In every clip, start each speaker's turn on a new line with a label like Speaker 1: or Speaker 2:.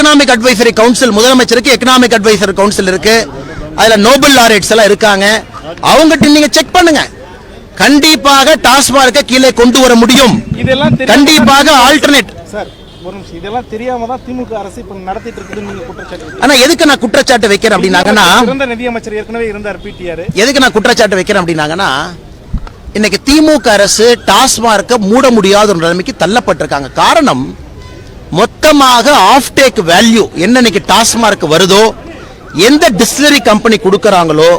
Speaker 1: Economic advisory council, முதலமைச்சருக்கு economic advisory council இருக்கு. அதுல நோபல் லாரேட்ஸ் எல்லாம் இருக்காங்க. அவங்ககிட்ட நீங்க செக் பண்ணுங்க. கண்டிப்பாக டாஸ்மார்க்கை கீழே கொண்டு வர முடியும். கண்டிப்பாக ஆல்டர்னேட்.
Speaker 2: இதெல்லாம் தெரியாம தான் திமுக அரசு இப்ப நடத்திட்டு இருக்குன்னு நீங்க குற்றச்சாட்டு.
Speaker 1: ஆனா எதுக்கு நான் குற்றச்சாட்டு வைக்கிறேன் அப்படின்னாங்கன்னா,
Speaker 2: சிறந்த நிதியமைச்சர் ஏற்கனவே இருந்தார் பிடிஆர்.
Speaker 1: எதுக்கு நான் குற்றச்சாட்டு வைக்கிறேன் அப்படின்னாங்கன்னா, இன்னைக்கு திமுக அரசு டாஸ்மார்க்கை மூட முடியாத ஒரு நிலைமைக்கு தள்ளப்பட்டிருக்காங்க. காரணம், மொத்தமாக ஆஃப் டேக் வேல்யூ என்ன இன்னைக்கு டாஸ்மார்க் வருதோ, எந்த டிஸ்டிலரி கம்பெனி கொடுக்கறாங்களோ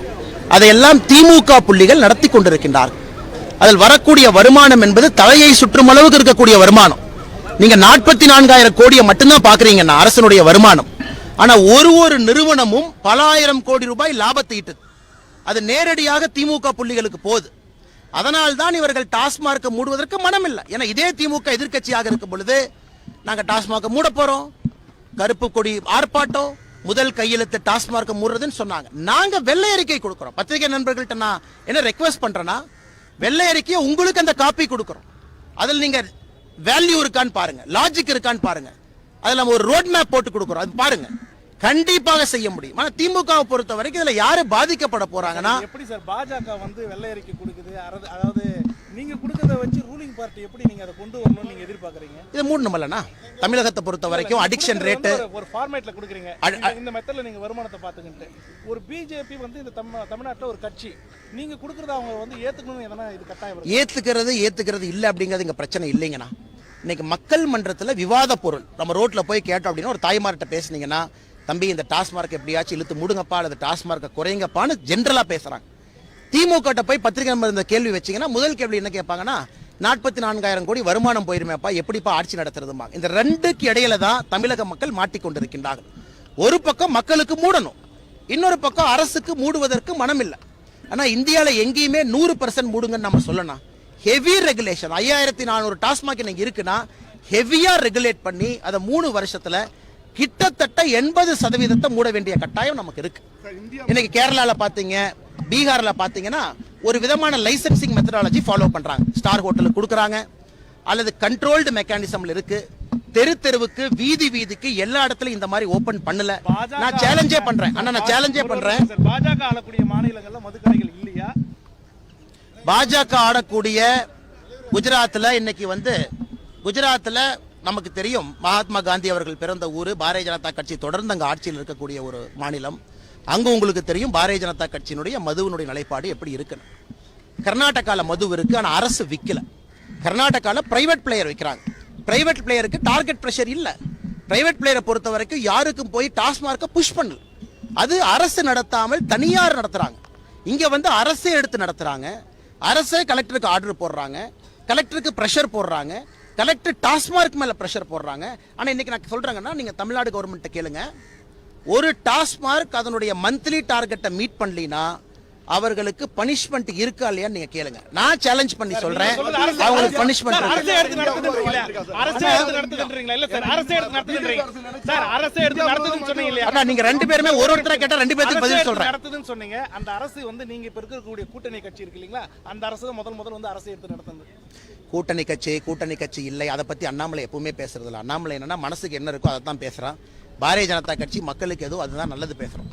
Speaker 1: அதையெல்லாம் திமுக புள்ளிகள் நடத்தி கொண்டிருக்கின்றார்கள். அதில் வரக்கூடிய வருமானம் என்பது தலையை சுற்றும் அளவுக்கு இருக்கக்கூடிய வருமானம். நீங்க 44,000 கோடியை மட்டும்தான் பாக்குறீங்கன்னா அரசனுடைய வருமானம். ஆனா ஒரு நிறுவனமும் பல ஆயிரம் கோடி ரூபாய் லாபத்தை ஈட்டுது. அது நேரடியாக திமுக புள்ளிகளுக்கு போகுது. அதனால் தான் இவர்கள் டாஸ்மார்க்கை மூடுவதற்கு மனம் இல்லை. ஏன்னா இதே திமுக எதிர்க்கட்சியாக இருக்கும் பொழுது நாங்க டாஸ்மார்க்கை மூட போறோம், கருப்பு கொடி ஆர்ப்பாட்டம், முதல் கையெழுத்து டாஸ்மார்க்கை மூடுறதுன்னு சொன்னாங்க. நாங்க வெள்ளை அறிக்கை கொடுக்கிறோம். பத்திரிகை நண்பர்கள்ட்ட நான் என்ன ரெக்வெஸ்ட் பண்றேன்னா, வெள்ளை அறிக்கையை உங்களுக்கு அந்த காப்பி கொடுக்கிறோம். அதில் நீங்க வேல்யூ இருக்கான்னு பாருங்க, லாஜிக் இருக்கான்னு பாருங்க. அதுல நம்ம ஒரு ரோட் மேப் போட்டு கொடுக்கிறோம், அது பாருங்க. கண்டிப்பாக செய்ய முடியும். ஆனா திமுகவை பொறுத்த வரைக்கும் இதுல யாரு பாதிக்கப்பட போறாங்கன்னா,
Speaker 2: எப்படி சார் பாஜக வந்து வெள்ளை அறிக்கை கொடுக்குது, அதாவது நீங்க கொடுக்கறத வச்சு ரூலிங் பார்ட்டி எப்படி நீங்க அதை கொண்டு வரணும்னு நீங்க எதிர்பார்க்கறீங்க?
Speaker 1: இது மூடணும்லண்ணா. தமிழகத்தை பொறுத்த வரைக்கும் அடிக்ஷன் ரேட்
Speaker 2: ஒரு ஃபார்மேட்ல கொடுக்குறீங்க. இந்த மெத்தட்ல நீங்க வருமானத்தை பாத்துக்கிட்டு ஒரு பிஜேபி வந்து இந்த தமிழ்நாட்டுல ஒரு கட்சி, நீங்க கொடுக்கறத அவங்க வந்து ஏத்துக்கணும்னு எதனா இது கட்டாயம்?
Speaker 1: ஏத்துக்கிறது இல்ல அப்படிங்கிறது இங்க பிரச்சனை இல்லைங்கண்ணா. இன்னைக்கு மக்கள் மன்றத்துல விவாத பொருள் நம்ம ரோட்ல போய் கேட்டோம் அப்படின்னா, ஒரு தாய்மார்கிட்ட பேசுனீங்கன்னா, தம்பி இந்த டாஸ்மார்க் எப்படியாச்சும் இழுத்து முடுங்கப்பா அல்லது டாஸ்மார்க்கை குறைங்கப்பான்னு ஜென்ரலா பேசுறாங்க. திமுக போய் பத்திரிகை இந்த கேள்வி வச்சீங்கன்னா முதல் கேள்வி என்ன கேட்பாங்கன்னா, 44,000 கோடி வருமானம் போயிருமேப்பா, எப்படிப்பா ஆட்சி நடத்துறதுமா? இந்த ரெண்டுக்கு இடையில தான் தமிழக மக்கள் மாட்டிக்கொண்டிருக்கின்றார்கள். ஒரு பக்கம் மக்களுக்கு மூடணும், இன்னொரு பக்கம் அரசுக்கு மூடுவதற்கு மனம் இல்லை. ஆனா இந்தியாவில் எங்கேயுமே 100% மூடுங்கன்னு நம்ம சொல்லணும். ஹெவி ரெகுலேஷன் 5400 டாஸ்மாக் இன்னைக்கு இருக்குன்னா, ஹெவியா ரெகுலேட் பண்ணி அதை 3 வருஷத்துல கிட்டத்தட்ட 80% மூட வேண்டிய கட்டாயம் நமக்கு இருக்கு. இன்னைக்கு கேரளால பாத்தீங்க, பீகார்ல பாத்தீங்கன்னா ஒரு விதமான லைசன்சிங் மெத்தடாலஜி ஃபாலோ பண்றாங்க. ஸ்டார் ஹோட்டலுக்கு கொடுக்கறாங்க அல்லது கண்ட்ரோல்டு மெக்கானிசம்ல இருக்கு. தெருவுக்கு வீதிக்கு எல்லா இடத்துலயும் இந்த மாதிரி ஓபன் பண்ணல. நான் சேலஞ்சே பண்றேன். நான் சேலஞ்சே பண்றேன்.
Speaker 2: பாஜக ஆளக்கூடிய மாநிலங்கள்ல மதுக்கடைகள் இல்லையா?
Speaker 1: பாஜக ஆடக்கூடிய குஜராத்ல இன்னைக்கு குஜராத்ல நமக்கு தெரியும், மகாத்மா காந்தி அவர்கள் பிறந்த ஊரு. பாரதிய ஜனதா கட்சி தொடர்ந்து அங்க ஆட்சியில் இருக்கக்கூடிய ஒரு மாநிலம். அங்க உங்களுக்கு தெரியும் பாரதிய ஜனதா கட்சியினுடைய மதுவினுடைய நிலைப்பாடு எப்படி இருக்கு. கர்நாடகால மது இருக்கு, ஆனா அரசு விக்கல. கர்நாடகால பிரைவேட் பிளேயர் விற்கிறாங்க. பிரைவேட் பிளேயருக்கு டார்கெட் பிரஷர் இல்ல. பிரைவேட் பிளேயரை பொறுத்த வரைக்கும் யாருக்கும் போய் டாஸ்மார்க்க புஷ் பண்ணல. அது அரசு நடத்தாமல் தனியார் நடத்துறாங்க. இங்க அரசே எடுத்து நடத்துறாங்க. அரசே கலெக்டருக்கு ஆர்டர் போடுறாங்க, கலெக்டருக்கு பிரஷர் போடுறாங்க, கலெக்டர் டாஸ்மார்க் மேல பிரஷர் போடுறாங்க. ஆனா இன்னைக்கு நான் சொல்றேங்கன்னா, நீங்க தமிழ்நாடு கவர்மெண்ட் கேளுங்க, ஒரு டாஸ்மார்க் அதனுடைய மந்த்லி டார்கெட்டை மீட் பண்ணலினா அவர்களுக்கு பனிஷ்மெண்ட் இருக்கா இல்லையா நீங்க கேளுங்க. நான் சேலஞ்ச் பண்ணி சொல்றேன், அவங்களுக்கு பனிஷ்மெண்ட் இருக்கு.
Speaker 2: அரசே எடுத்து நடத்துதுன்றீங்களா? அரசே எடுத்து நடத்துதுன்றீங்களா? இல்ல சார், அரசே எடுத்து நடத்துதுன்றீங்க சார். அரசே எடுத்து நடத்துதுன்னு சொன்னீங்க இல்லையா?
Speaker 1: அண்ணா நீங்க ரெண்டு பேருமே ஒருத்தர கேட்டா ரெண்டு பேருக்கு பதில் சொல்றேன்.
Speaker 2: நடத்துதுன்னு சொன்னீங்க. அந்த அரசு நீங்க இப்ப இருக்கக்கூடிய கூட்டணி கட்சி இருக்கு இல்லீங்களா, அந்த அரசு முதல் அரசே எடுத்து நடத்துது.
Speaker 1: கூட்டணி கட்சி இல்லை, அதை பத்தி அண்ணாமலை எப்பவுமே பேசுறது இல்லை. அண்ணாமலை என்னன்னா மனசுக்கு என்ன இருக்கோ அதை தான் பேசுறான். பாரதிய ஜனதா கட்சி மக்களுக்கு எதுவும் அதுதான் நல்லது பேசுறோம்.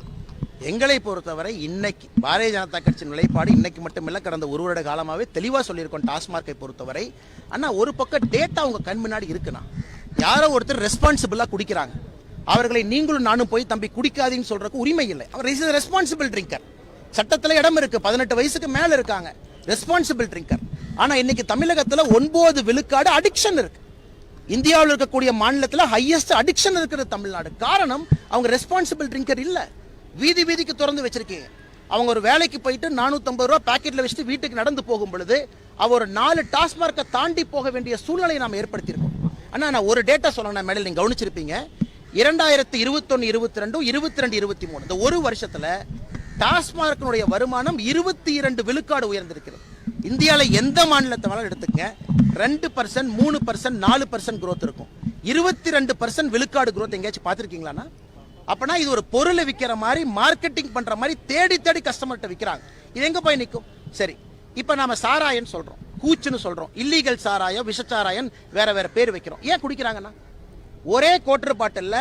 Speaker 1: எங்களை பொறுத்தவரை இன்னைக்கு பாரதிய ஜனதா கட்சி நிலைப்பாடு இன்னைக்கு மட்டும் இல்ல, கடந்த 1 வருட காலமாவே தெளிவா சொல்லியிருக்கோம். டாஸ்மார்க்கை பொறுத்தவரை அண்ணா ஒரு பக்கம் டேட்டா உங்க கண் முன்னாடி இருக்குன்னா, யாரோ ஒருத்தர் ரெஸ்பான்சிபிளா குடிக்கிறாங்க, அவர்களை நீங்களும் நானும் போய் தம்பி குடிக்காதீங்கன்னு சொல்றதுக்கு உரிமை இல்லை. அவர் ரெஸ்பான்சிபிள் ட்ரிங்கர். சட்டத்துல இடம் இருக்கு, 18 வயசுக்கு மேல இருக்காங்க, ரெஸ்பான்சிபிள் ட்ரிங்கர். ஆனா இன்னைக்கு தமிழகத்துல 9 விழுக்காடு அடிக்ஷன் இருக்கு. இந்தியாவில் இருக்கக்கூடிய மாநிலத்தில் ஹையஸ்ட் அடிக்ஷன் இருக்கிறது தமிழ்நாடு. காரணம், அவங்க ரெஸ்பான்சிபிள் ட்ரிங்கர் இல்ல. வீதிக்கு திறந்து வச்சிருக்கீங்க. அவங்க ஒரு வேலைக்கு போயிட்டு 450 ரூபாய் பாக்கெட்ல வச்சுட்டு வீட்டுக்கு நடந்து போகும் பொழுது அவர் 4 டாஸ்மார்க்கை தாண்டி போக வேண்டிய சூழ்நிலையை நாம் ஏற்படுத்தியிருக்கோம். ஆனா நான் ஒரு டேட்டா சொல்லணும் மேலே, நீங்க கவனிச்சிருப்பீங்க. 2021, 22, 22, 23 இந்த ஒரு வருஷத்துல டாஸ்மார்க்கினுடைய வருமானம் 22 விழுக்காடு உயர்ந்திருக்கிறது. இந்தியாவில் எந்த மாநிலத்தை வேணாலும் எடுத்துக்கங்க, 2%, 3%, 4% growth இருக்கும். 22% விழுக்காடு growth எங்கேயாச்சும் பார்த்துருக்கீங்களா? அப்பனா இது ஒரு பொருளை விற்கிற மாதிரி, மார்க்கெட்டிங் பண்ற மாதிரி தேடி கஸ்டமர்கிட்ட விற்கிறாங்க. இது எங்க போய் நிற்கும்? சரி, இப்ப நாம சாராயன்னு சொல்றோம், கூச்சுன்னு சொல்றோம், இல்லீகல் சாராயம், விஷச்சாராயம், வேற பேர் வைக்கிறோம். ஏன் குடிக்கிறாங்கன்னா, ஒரே குவார்டர் பாட்டில்ல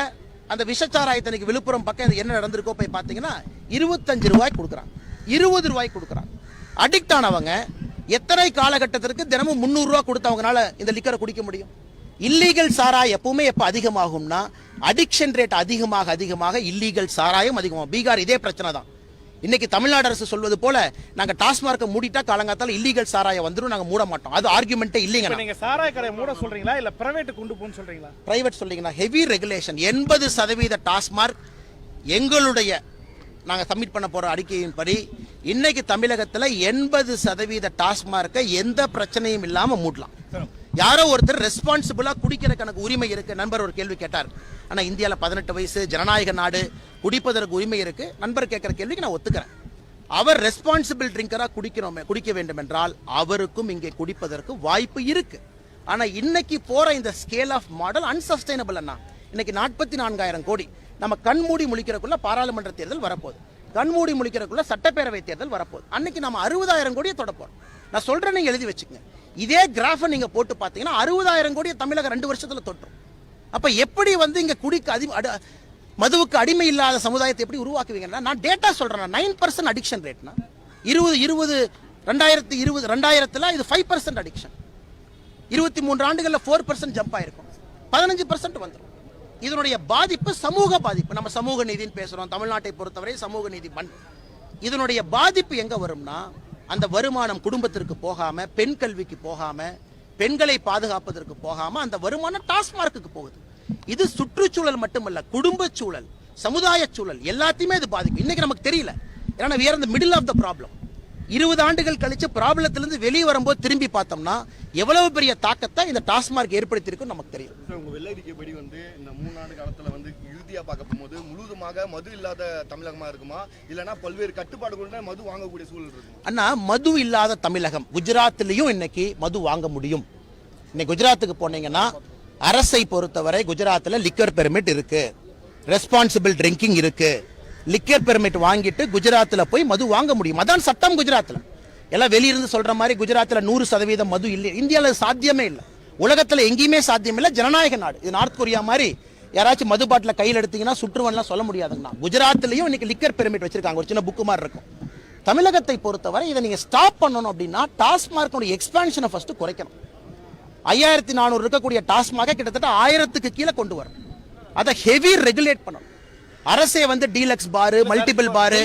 Speaker 1: அந்த விஷச்சாராயத்தனைக்கு விழுப்புரம் பக்கம் என்ன நடந்திருக்கோ போய் பார்த்தீங்கன்னா 25 ரூபாய் கொடுக்குறாங்க, 20 ரூபாய் கொடுக்குறாங்க. அடிக்ட் ஆனவங்க எத்தனை காலகட்டத்திற்கு தினமும் 300 ரூபாய் கொடுத்தவங்கனால இந்த லிக்கரை குடிக்க முடியும்? இல்லீகல் சாராயம் எப்பவுமே எப்ப அதிகமாகும்னா அடிக்ஷன் ரேட் அதிகமாக அதிகமாக இல்லீகல் சாராயம் அதிகமாகும். பீகார் இதே பிரச்சனை தான். இன்னைக்கு தமிழ்நாடு அரசு சொல்வது போல நாங்க டாஸ்மார்க்கை மூடிட்டா காலங்காத்தால இல்லீகல் சாராயம் வந்துரும், நாங்க மூட மாட்டோம். அது ஆர்குமெண்டே இல்லைங்க.
Speaker 2: நீங்க சாராய கடையை மூட சொல்றீங்களா இல்ல பிரைவேட் கொண்டு போன்னு சொல்றீங்களா?
Speaker 1: பிரைவேட் சொல்றீங்கன்னா ஹெவி ரெகுலேஷன். 80% டாஸ்மார்க் எங்களுடைய நாங்க சப்மிட் பண்ண போற அறிக்கையின்படி இன்னைக்கு தமிழகத்துல 80% டாஸ்மார்க்கை எந்த பிரச்சனையும் இல்லாம மூடலாம். யாரோ ஒருத்தர் ரெஸ்பான்சிபிளா குடிக்கிற கணக்கு உரிமை இருக்கு. நண்பர் ஒரு கேள்வி கேட்டார், ஆனா இந்தியாவில் 18 வயசு ஜனநாயக நாடு, குடிப்பதற்கு உரிமை இருக்கு. நண்பர் கேட்கிற கேள்விக்கு நான் ஒத்துக்கிறேன். அவர் ரெஸ்பான்சிபிள் ட்ரிங்கரா குடிக்க வேண்டும் என்றால் அவருக்கும் இங்கே குடிப்பதற்கு வாய்ப்பு இருக்கு. ஆனா இன்னைக்கு போற இந்த ஸ்கேல் ஆஃப் மாடல் அன்சஸ்டைனபிள். அண்ணா இன்னைக்கு 44,000 கோடி நம்ம கண்மூடி முழிக்கிறதுக்குள்ள பாராளுமன்ற தேர்தல் வரப்போகுது, கண்மூடி முழிக்கிறதுக்குள்ள சட்டப்பேரவை தேர்தல் வரப்போகுது. அன்னைக்கு நம்ம 60,000 கோடியை தொடப்போம். நான் சொல்றேன், நீங்க எழுதி வச்சுக்கங்க. இதே கிராஃபை நீங்க போட்டு பார்த்தீங்கன்னா 60,000 கோடியை தமிழகம் 2 வருஷத்துல தொற்றும். அப்ப எப்படி வந்து இங்க மதுவுக்கு அடிமை இல்லாத சமுதாயத்தை எப்படி உருவாக்குவீங்கன்னா, நான் டேட்டா சொல்றேன். 9% அடிக்ஷன் ரேட்னா 2020 இது 5% அடிக்ஷன். 23 ஆண்டுகள்ல 4% ஜம்ப் ஆயிருக்கும், 15% வந்துடும். இதனுடைய பாதிப்பு சமூக பாதிப்பு. நம்ம சமூக நீதினு பேசுறோம். தமிழ்நாட்டை பொறுத்தவரை சமூக நீதி மண். இதனுடைய பாதிப்பு எங்க வரும்னா, அந்த வருமானம் குடும்பத்திற்கு போகாம, பெண் கல்விக்கு போகாம, பெண்களை பாதுகாப்பதற்கு போகாம அந்த வருமானம் டாஸ்மார்க்கு போகுது. இது சுற்றுச்சூழல் மட்டுமல்ல, குடும்ப சூழல், சமுதாய சூழல் எல்லாத்தையுமே இது பாதிக்கும். இன்னைக்கு நமக்கு தெரியல, ஏன்னா we are in the middle of the problem. 20 ஆண்டுகள் கழிச்சு ப்ராப்ளத்திலிருந்து வெளியே வரும்போது திரும்பி பார்த்தோம்னா எவ்வளவு பெரிய தாக்கத்தை இந்த டாஸ்மார்க் ஏற்படுத்தியிருக்கும் நமக்கு தெரியும்.
Speaker 3: உங்க வெள்ளரிக்கைப்படி வந்து இந்த 3 ஆண்டு காலத்துல வந்து இறுதியா பார்க்க போகும்போது முழுவதுமாக மது இல்லாத தமிழகமா இருக்குமா, இல்லைன்னா பல்வேறு கட்டுப்பாடுகளுடன் மது வாங்கக்கூடிய சூழல் இருக்குமா?
Speaker 1: அண்ணா, மது இல்லாத தமிழகம் குஜராத்லயும் இன்னைக்கு மது வாங்க முடியும். இன்னைக்கு குஜராத்துக்கு போனீங்கன்னா அரசை பொறுத்தவரை குஜராத்ல லிக்கர் பெர்மிட் இருக்கு, ரெஸ்பான்சிபிள் ட்ரிங்கிங் இருக்கு. லிக்கர் பெர்மிட் வாங்கிட்டு குஜராத்ல போய் மது வாங்க முடியும். அதான் சட்டம் குஜராத்ல. எல்லாம் வெளியிருந்து சொல்ற மாதிரி குஜராத்ல 100% மது இல்லை. இந்தியாவில் சாத்தியமே இல்லை, உலகத்துல எங்கேயுமே சாத்தியம் இல்லை. ஜனநாயக நாடு இது. நார்த் கொரியா மாதிரி யாராச்சும் மது பாட்டில கையில் எடுத்தீங்கன்னா சுற்றுவன்லாம் சொல்ல முடியாதுங்கண்ணா. குஜராத்லயும் இன்னைக்கு லிக்கர் பெர்மிட் வச்சிருக்காங்க, ஒரு சின்ன புக்கு மாதிரி இருக்கும். தமிழகத்தை பொறுத்தவரை இதை நீங்க ஸ்டாப் பண்ணணும் அப்படின்னா டாஸ்மார்க்கோட எக்ஸ்பான்ஷனை ஃபர்ஸ்ட் குறைக்கணும். 5400 இருக்கக்கூடிய டாஸ்மாக கிட்டத்தட்ட 1000க்கு கீழே கொண்டு வரும். அதை ஹெவி ரெகுலேட் பண்ணணும். அரசே வந்து டீலக்ஸ் பாரு, மல்டிபிள் பாரு,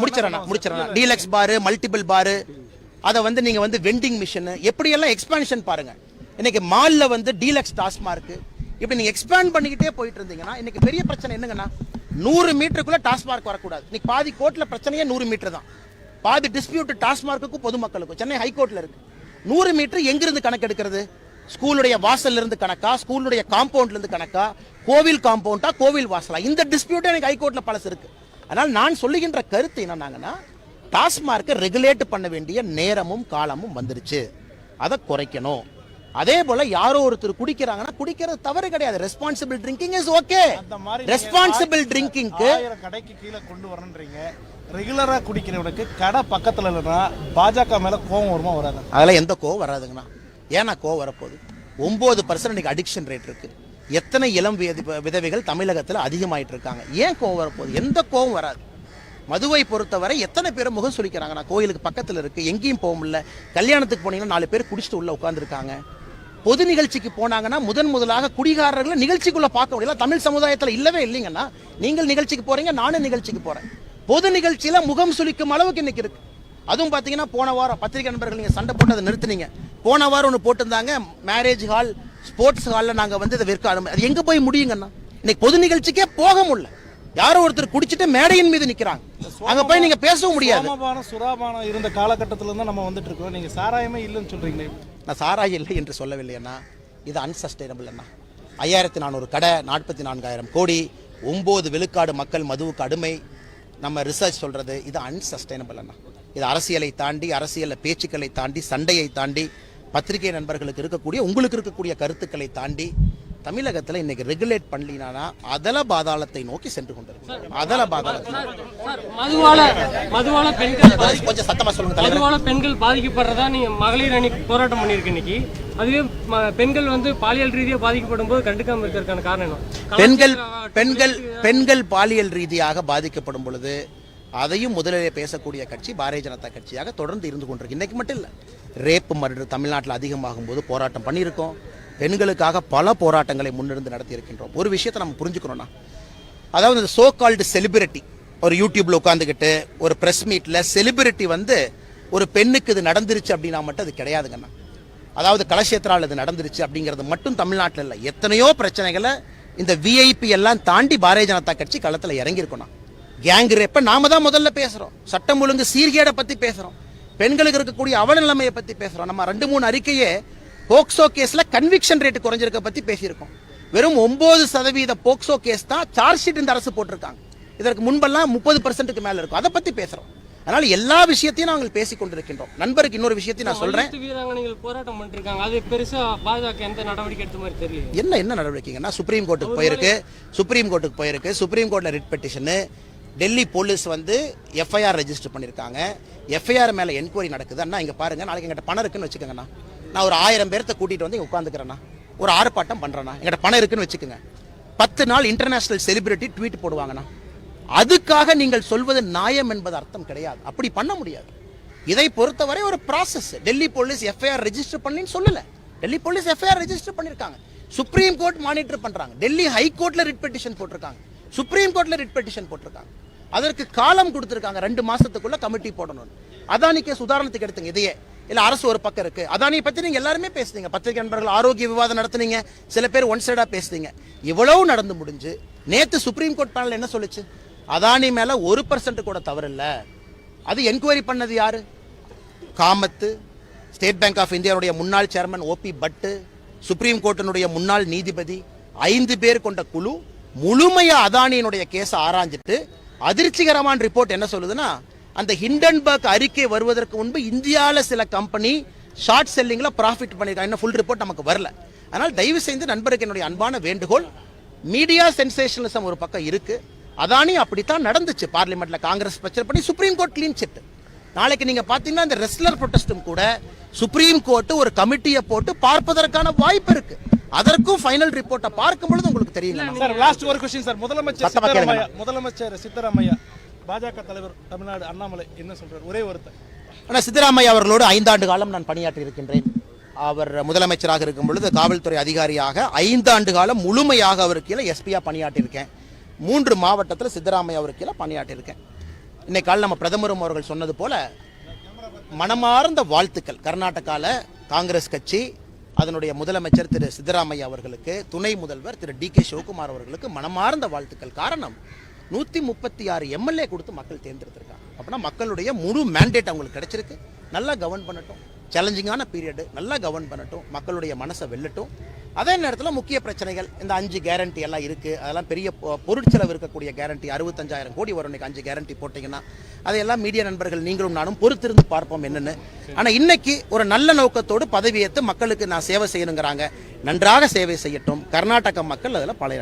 Speaker 1: முடிச்சிடறேன் டீலக்ஸ் பாரு, மல்டிபிள் பாரு, அதை வந்து நீங்க வந்து வெண்டிங் மிஷின் எப்படியெல்லாம் எக்ஸ்பான்ஷன் பாருங்க. இன்னைக்கு மால்ல வந்து டீலக்ஸ் டாஸ்மார்க் இப்படி நீங்க எக்ஸ்பேண்ட் பண்ணிக்கிட்டே போயிட்டு இருந்தீங்கன்னா இன்னைக்கு பெரிய பிரச்சனை என்னங்கன்னா 100 மீட்டருக்குள்ள டாஸ்மார்க் வரக்கூடாது. இன்னைக்கு பாதி கோர்ட்ல பிரச்சனையே 100 மீட்டர் தான். பாதி டிஸ்பியூட் டாஸ்மார்க்குக்கும் பொதுமக்களுக்கும் சென்னை ஹைகோர்ட்ல இருக்கு. 100 மீட்டர் எங்கிருந்து கணக்கு எடுக்கிறது? ஸ்கூலுடைய வாசல்ல இருந்து கணக்கா, ஸ்கூலுடைய காம்பவுண்ட்ல இருந்து கணக்கா, கோவில் காம்பவுண்டா, கோவில் வாசலா? இந்த டிஸ்பியூட் எனக்கு ஹைகோர்ட்ல பலசு இருக்கு. அதனால நான் சொல்லுகின்ற கருத்து என்னன்னாங்கன்னா, டாஸ்மார்க்கை ரெகுலேட் பண்ண வேண்டிய நேரமும் காலமும் வந்துருச்சு. அதை குறைக்கணும். அதே போல யாரோ ஒருத்தர் குடிக்கிறாங்கன்னா குடிக்கிறது தவறு கிடையாது. Responsible drinking is okay. Responsible ட்ரிங்கிங்க்கு
Speaker 2: கடைக்கு கீழே கொண்டு வரன்றீங்க. ரெகுலரா குடிக்கிறவனுக்கு கடை பக்கத்துல இல்லைன்னா பாஜக மேல கோவம் வருமா வராது?
Speaker 1: அதெல்லாம் எந்த கோவம் வராதுங்கண்ணா. ஏன்னா கோவம் வரப்போகுது. 9% இன்னைக்கு அடிக்ஷன் ரேட் இருக்கு. எத்தனை இளம் விதவைகள் தமிழகத்தில் அதிகமாயிட்டு இருக்காங்க. ஏன் கோவம் வரப்போகுது? எந்த கோவம் வராது. மதுவை பொறுத்தவரை எத்தனை பேர் முகம் சொல்லிக்கிறாங்க. நான் கோயிலுக்கு பக்கத்தில் இருக்கு, எங்கேயும் போக முடியல. கல்யாணத்துக்கு போனீங்கன்னா 4 பேர் குடிச்சிட்டு உள்ள உட்காந்துருக்காங்க. பொது நிகழ்ச்சிக்கு போனாங்கன்னா முதலாக குடிகாரர்களை நிகழ்ச்சிக்குள்ள பார்க்க முடியல. தமிழ் சமுதாயத்தில் இல்லவே இல்லைங்கன்னா, நீங்கள் நிகழ்ச்சிக்கு போறீங்க, நானும் நிகழ்ச்சிக்கு போறேன். பொது நிகழ்ச்சியில முகம் சுளிக்கும் அளவுக்கு இன்னைக்கு இருக்கு. அதுவும் பாத்தீங்கன்னா போன வாரம் பத்திரிகை நண்பர்கள் நீங்க சண்டை போட்டு அதை நிறுத்தினீங்க. போன வாரம் ஒன்று போட்டிருந்தாங்க, மேரேஜ் ஹால், ஸ்போர்ட்ஸ் ஹாலில் நாங்கள் வந்து இதை விற்க ஆரம்பி. அது எங்கே போய் முடியுங்கண்ணா? இன்னைக்கு பொது நிகழ்ச்சிக்கே போக முடியல. யாரோ ஒருத்தர் குடிச்சிட்டு மேடையின் மீது நிற்கிறாங்க, அங்கே போய் நீங்கள் பேசவும் முடியாது.
Speaker 2: சுறாபானம் இருந்த காலகட்டத்தில் தான் நம்ம வந்துட்டு இருக்கோம். நீங்கள் சாராயமே இல்லைன்னு சொல்றீங்களே.
Speaker 1: நான் சாராயம் இல்லை என்று சொல்லவில்லை அண்ணா. இது அன்சஸ்டைனபிள் அண்ணா. 5400 கடை, 44,000 கோடி, 9 விழுக்காடு மக்கள் மதுவுக்கு அடிமை. நம்ம ரிசர்ச் சொல்றது இது அன்சஸ்டைனபிள் அண்ணா. இது அரசியலை தாண்டி, அரசியல் பேச்சுக்களை தாண்டி, சண்டையை தாண்டி, பத்திரிகை நண்பர்களுக்கு இருக்கக்கூடிய, உங்களுக்கு இருக்கக்கூடிய கருத்துக்களை தாண்டி தமிழகத்தில் இன்னைக்கு ரெகுலேட் பண்ணலினா அதல பாதாளத்தை நோக்கி சென்று கொண்டிருக்கும். அதல பாதாளத்தை
Speaker 4: மதுவால பெண்கள்
Speaker 1: கொஞ்சம் சத்தமா சொல்லுங்க தலைவர்.
Speaker 4: மதுவால பெண்கள் பாதிக்கப்படுறதா நீங்க மகளிர் அணி போராட்டம் பண்ணிருக்கு இன்னைக்கு. அதுவே பெண்கள் வந்து பாலியல் ரீதியா பாதிக்கப்படும் போது கண்டுக்காம இருக்கிறதுக்கான காரணம்
Speaker 1: பெண்கள் பாலியல் ரீதியாக பாதிக்கப்படும் பொழுது அதையும் முதலிலே பேசக்கூடிய கட்சி பாரதிய ஜனதா கட்சியாக தொடர்ந்து இருந்து கொண்டிருக்கு. இன்னைக்கு மட்டும் இல்லை, ரேப்பு மர்டர் தமிழ்நாட்டில் அதிகமாகும் போது போராட்டம் பண்ணியிருக்கோம். பெண்களுக்காக பல போராட்டங்களை முன்னிருந்து நடத்தி இருக்கின்றோம். ஒரு விஷயத்தை நம்ம புரிஞ்சுக்கணும்னா, அதாவது இந்த சோ கால்டு செலிபிரிட்டி ஒரு யூடியூப்ல உட்காந்துக்கிட்டு ஒரு பிரஸ் மீட்ல செலிபிரிட்டி வந்து ஒரு பெண்ணுக்கு இது நடந்துருச்சு அப்படின்னா மட்டும் அது கிடையாதுங்கண்ணா. அதாவது கலசேத்ரால் இது நடந்துருச்சு அப்படிங்கிறது மட்டும் தமிழ்நாட்டில் இல்லை, எத்தனையோ பிரச்சனைகளை இந்த விஐபி எல்லாம் தாண்டி பாரதிய ஜனதா கட்சி களத்தில் இறங்கியிருக்கணும். கேங் ரேப்பை நாம தான் முதல்ல பேசுறோம், சட்டம் ஒழுங்கு சீர்கேடை பத்தி பேசுறோம், பெண்களுக்கு இருக்கக்கூடிய அவல நிலைமையை பத்தி பேசுறோம். நம்ம 2-3 அறிக்கையே போக்சோ கேஸ்ல கன்விக்ஷன் ரேட் குறைஞ்சிருக்க பத்தி பேசியிருக்கோம். வெறும் 9% போக்சோ கேஸ் தான் சார்ஜ் ஷீட் இந்த அரசு போட்டிருக்காங்க. இதற்கு முன்பெல்லாம் 30% மேல இருக்கும். அதை பத்தி பேசுறோம். அதனால எல்லா விஷயத்தையும் நாங்கள் பேசிக் கொண்டிருக்கின்றோம். நண்பருக்கு இன்னொரு விஷயத்தையும் நான் சொல்றேன்.
Speaker 4: வீராங்கனைகள் போராட்டம் பண்ணிருக்காங்க, அது பெருசா பாஜக எந்த நடவடிக்கை எடுத்த மாதிரி தெரியல.
Speaker 1: என்ன நடவடிக்கைங்கன்னா சுப்ரீம் கோர்ட்டுக்கு போயிருக்கு. சுப்ரீம் கோர்ட்ல ரிட் பெட்டிஷன், டெல்லி போலீஸ் வந்து எஃப்ஐஆர் ரெஜிஸ்டர் பண்ணிருக்காங்க. எஃப்ஐஆர் மேல என்கொயரி நடக்குது. அண்ணா இங்க பாருங்க, நாளைக்கு எங்கிட்ட பணம் இருக்குன்னு வச்சுக்கோங்கண்ணா, நான் ஒரு 1000 பேர்த்த கூட்டிட்டு வந்து உட்காந்துக்கிறேன்னா, ஒரு ஆர்ப்பாட்டம் பண்றேன்னா, எங்கிட்ட பணம் இருக்குன்னு வச்சுக்கோங்க, 10 நாள் இன்டர்நேஷனல் செலிபிரிட்டி ட்வீட் போடுவாங்கண்ணா. அதுக்காக நீங்கள் சொல்வது நியாயம் என்பது அர்த்தம் கிடையாது. அப்படி பண்ண முடியாது. இதை பொறுத்தவரை ஒரு process. Delhi police FIR register பண்ணலன்னு சொல்லல, டெல்லி போலீஸ் எஃப்ஐஆர் ரெஜிஸ்டர் பண்ணிருக்காங்க. சுப்ரீம் கோர்ட் மானிட்டர் பண்றாங்க. டெல்லி ஹை கோர்ட்ல ரிட் பெட்டிஷன் போட்டிருக்காங்க, சுப்ரீம் கோர்ட்ல ரிட் பெட்டிஷன் போட்டிருக்காங்க. அதற்கு காலம் கொடுத்திருக்காங்க, 2 மாசத்துக்குள்ள கமிட்டி போடணும். அதானி கேஸ் உதாரணத்துக்கு எடுத்துங்க. இதையே இல்ல, அரசு ஒரு பக்கம் இருக்கு, அதானியை பத்தி நீங்க எல்லாருமே பேசுனீங்க, பத்திரிகை நண்பர்கள் ஆரோக்கிய விவாதம் நடத்துனீங்க, சில பேர் ஒன் சைடா பேசுனீங்க. இவ்வளவு நடந்து முடிஞ்சு நேத்து சுப்ரீம் கோர்ட் பேனல் என்ன சொல்லுச்சு? அதானி மேல 1% கூட தவறு இல்ல. அது என்கொயரி பண்ணது யாரு? காமத்து, ஸ்டேட் பேங்க் ஆஃப் இந்தியாவுடைய முன்னாள் சேர்மன் ஓபி பட்டு, சுப்ரீம் கோர்ட்டினுடைய முன்னாள் நீதிபதி, 5 பேர் கொண்ட குழு முழுமையா அதானியினுடைய கேஸை ஆராய்ஞ்சிட்டு அதிர்ச்சிகரமான ரிப்போர்ட் என்ன சொல்லுதுன்னா, அந்த ஹிண்டன்பர்க் அறிக்கை வருவதற்கு முன்பு இந்தியாவில் சில கம்பெனி ஷார்ட் செல்லிங்ல ப்ராஃபிட் பண்ணிருக்காங்க. இன்னும் ஃபுல் ரிப்போர்ட் நமக்கு வரல. அதனால் தயவு செய்து நண்பருக்கு என்னுடைய அன்பான வேண்டுகோள், மீடியா சென்சேஷனலிசம் ஒரு பக்கம் இருக்கு, அதானி அப்படித்தான் நடந்துச்சு. பார்லிமெண்ட்ல காங்கிரஸ் பிரச்சனை பண்ணி சுப்ரீம் கோர்ட் கிளீன் சிட். நாளைக்கு நீங்க பாத்தீங்கன்னா இந்த ரெஸ்லர் ப்ரொடெஸ்டும் கூட சுப்ரீம் கோர்ட் ஒரு கமிட்டியை போட்டு பார்ப்பதற்கான வாய்ப்பு இருக்கு. அதற்கும் ஃபைனல் ரிப்போர்ட்டை பார்க்கும் பொழுது உங்களுக்கு தெரியும்.
Speaker 2: சார் லாஸ்ட் ஒரு क्वेश्चन சார். முதலமைச்சர் சித்தராமையா பாஜக தலைவர் தமிழ்நாடு அண்ணாமலை என்ன சொல்றாரு? ஒரே ஒருத்தர்.
Speaker 1: ஆனால் சித்தராமையா அவர்களோடு 5 ஆண்டு காலம் நான் பணியாற்றி இருக்கின்றேன். அவர் முதலமைச்சராக இருக்கும் பொழுது காவல்துறை அதிகாரியாக 5 ஆண்டு காலம் முழுமையாக அவர் கீழே எஸ்பியா பணியாற்றியிருக்கேன். 3 மாவட்டத்தில் சித்தராமையா அவர் கீழே பணியாற்றியிருக்கேன். இன்னைக்கு காலை நம்ம பிரதமரும் அவர்கள் சொன்னது போல மனமார்ந்த வாழ்த்துக்கள். கர்நாடகால காங்கிரஸ் கட்சி அதனுடைய முதலமைச்சர் திரு சித்தராமையா அவர்களுக்கு, துணை முதல்வர் திரு DK சிவகுமார் அவர்களுக்கு மனமார்ந்த வாழ்த்துக்கள். காரணம் 136 எம்எல்ஏ கொடுத்து மக்கள் தேர்ந்தெடுத்திருக்காங்க. அப்படின்னா மக்களுடைய முழு மேண்டேட் அவங்களுக்கு கிடைச்சிருக்கு. நல்லா கவர்ன் பண்ணட்டும், சேலஞ்சிங்கான பீரியடு, நல்லா கவர்ன் பண்ணட்டும், மக்களுடைய மனசை வெல்லட்டும். அதே நேரத்தில் முக்கிய பிரச்சனைகள் இந்த 5 கேரண்டி எல்லாம் இருக்கு. அதெல்லாம் பெரிய பொருட்செலவு இருக்கக்கூடிய கேரண்டி 65,000 கோடி வரும். இன்னைக்கு 5 கேரண்டி போட்டீங்கன்னா அதையெல்லாம் மீடியா நண்பர்கள் நீங்களும் நானும் பொறுத்திருந்து பார்ப்போம் என்னன்னு. ஆனால் இன்னைக்கு ஒரு நல்ல நோக்கத்தோடு பதவியேற்று மக்களுக்கு நான் சேவை செய்யணுங்கிறாங்க. நன்றாக சேவை செய்யட்டும். கர்நாடக மக்கள் அதில் பழைய